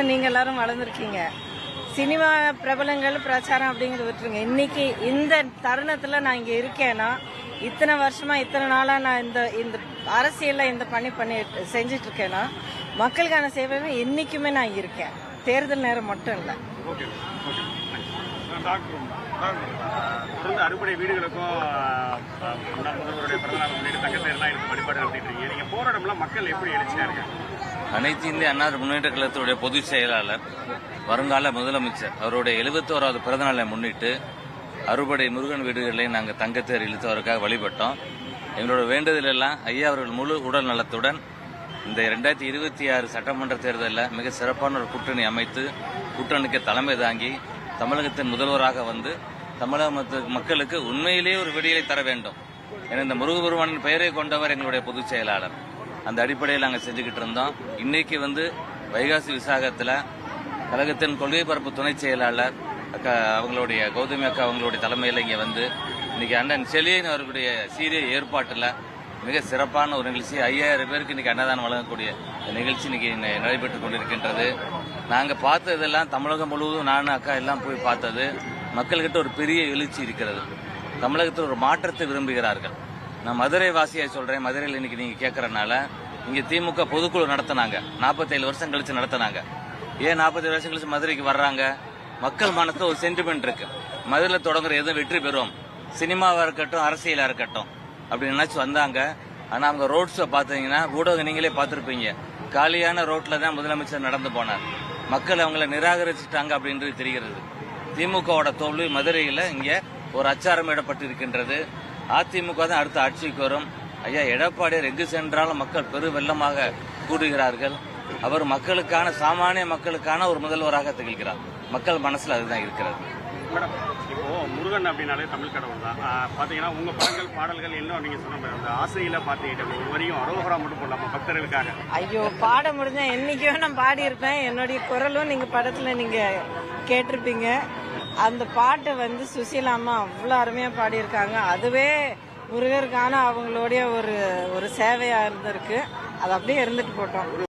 நீங்க எல்லாரும் வளர்ந்துருக்கீங்க. சினிமா பிரபலங்கள் பிரச்சாரம் அப்படிங்கறது விட்டுருங்க. இன்னைக்கு இந்த தருணத்துல நான் இங்க இருக்கேன்னா, இத்தனை வருஷமா இத்தனை நாளா நான் இந்த அரசியல்ல இந்த பண்ணி செஞ்சிட்டு இருக்கேன்னா, மக்களுக்கான சேவையில என்னைக்குமே நான் இருக்கேன். தேர்தல் நேரம் மட்டும் இல்ல. தொடர்ந்து அறுபடை வீடுகளுக்கும் முதல்வருடைய பிறந்தநாள் முன்னிட்டு தங்கத்தேர்லாம் எடுத்து வழிபாடு நடத்திட்டு இருக்கீங்க. நீங்க போராட்டம்லாம் மக்கள் எப்படி எழுச்சியா இருக்காங்க? அனைத்து இந்திய அண்ணா முன்னேற்ற கழகத்துடைய பொதுச் செயலாளர் வருங்கால முதலமைச்சர் அவருடைய 71வது பிறந்தநாளை முன்னிட்டு அறுபடை முருகன் வீடுகளை நாங்கள் தங்கத்தேர் இழுத்து அவருக்காக வழிபட்டோம். எங்களோட வேண்டுதல் எல்லாம் ஐயா அவர்கள் முழு உடல் நலத்துடன் இந்த 2026 சட்டமன்ற தேர்தலில் மிக சிறப்பான ஒரு கூட்டணி அமைத்து கூட்டணிக்கு தலைமை தாங்கி தமிழகத்தின் முதல்வராக வந்து தமிழக மக்களுக்கு உண்மையிலேயே ஒரு விடியலை தர வேண்டும் என இந்த முருகபெருமானின் பெயரை கொண்டவர் எங்களுடைய பொதுச் செயலாளர். அந்த அடிப்படையில் நாங்கள் செஞ்சுக்கிட்டு இருந்தோம். இன்னைக்கு வைகாசி விசாகத்தில் கழகத்தின் கொள்கை பரப்பு துணை செயலாளர் அக்கா அவங்களுடைய கௌதமி அக்கா அவங்களுடைய தலைமையில் இங்கே இன்னைக்கு அண்ணன் செலியன் அவர்களுடைய சீரிய ஏற்பாட்டில் மிக சிறப்பான ஒரு நிகழ்ச்சி 5000 பேருக்கு இன்னைக்கு அன்னதானம் வழங்கக்கூடிய நிகழ்ச்சி இன்னைக்கு நடைபெற்றுக் கொண்டிருக்கின்றது. நாங்கள் பார்த்ததெல்லாம் தமிழகம் முழுவதும் நானும் அக்கா எல்லாம் போய் பார்த்தது மக்கள்கிட்ட ஒரு பெரிய எழுச்சி இருக்கிறது. தமிழகத்தில் ஒரு மாற்றத்தை விரும்புகிறார்கள். நான் மதுரை வாசியை சொல்றேன். மதுரையில் இன்னைக்கு நீங்க கேட்கறதுனால இங்க திமுக பொதுக்குழு நடத்தினாங்க. 47 வருஷம் கழிச்சு நடத்தினாங்க. ஏன் 47 வருஷம் கழிச்சு மதுரைக்கு வர்றாங்க? மக்கள் மனத்துல ஒரு சென்டிமெண்ட் இருக்கு. மதுரையில் தொடங்குற எதுவும் வெற்றி பெறும், சினிமாவா இருக்கட்டும் அரசியலா இருக்கட்டும் அப்படின்னு நினைச்சு வந்தாங்க. ஆனா அவங்க ரோட் ஷோ பாத்தீங்கன்னா ஊடகம் நீங்களே பார்த்திருப்பீங்க. காலியான ரோட்ல தான் முதலமைச்சர் நடந்து போனார். மக்கள் அவங்களை நிராகரிச்சுட்டாங்க அப்படின்றது தெரிகிறது. திமுகவோட தோல்வி மதுரையில் இங்க ஒரு அச்சாரம் இடப்பட்டிருக்கின்றது. அதிமுக தான் அடுத்த ஆட்சிக்கு வரும். ஐயா எடப்பாடியார் எங்கு சென்றாலும் மக்கள் பெரு வெள்ளமாக கூடுகிறார்கள். அவர் மக்களுக்கான சாமானிய மக்களுக்கான ஒரு முதல்வராக திகழ்கிறார். மக்கள் மனசுல அதுதான் இருக்கிறது. மேடம், இப்போ முருகன் அப்படின்னாலே தமிழ் கடவுள் தான். பாத்தீங்கன்னா உங்க படங்கள் பாடல்கள் என்ன நீங்க சொன்ன அந்த ஆசையில பாத்தீங்கன்னா ஒரு வரையும் அரோகரா மட்டும் போடலாமா பக்தர்களுக்காக? ஐயோ, பாட முடிஞ்சா என்னைக்கோ நான் பாடி இருப்பேன். என்னுடைய குரலும் நீங்க படத்துல நீங்க கேட்டிருப்பீங்க. அந்த பாட்டை சுசீலாமா அவ்வளவு அருமையா பாடியிருக்காங்க. அதுவே முருகருக்கான அவங்களுடைய ஒரு சேவையா இருந்திருக்கு. அது அப்படியே இருந்துட்டு போட்டோம்.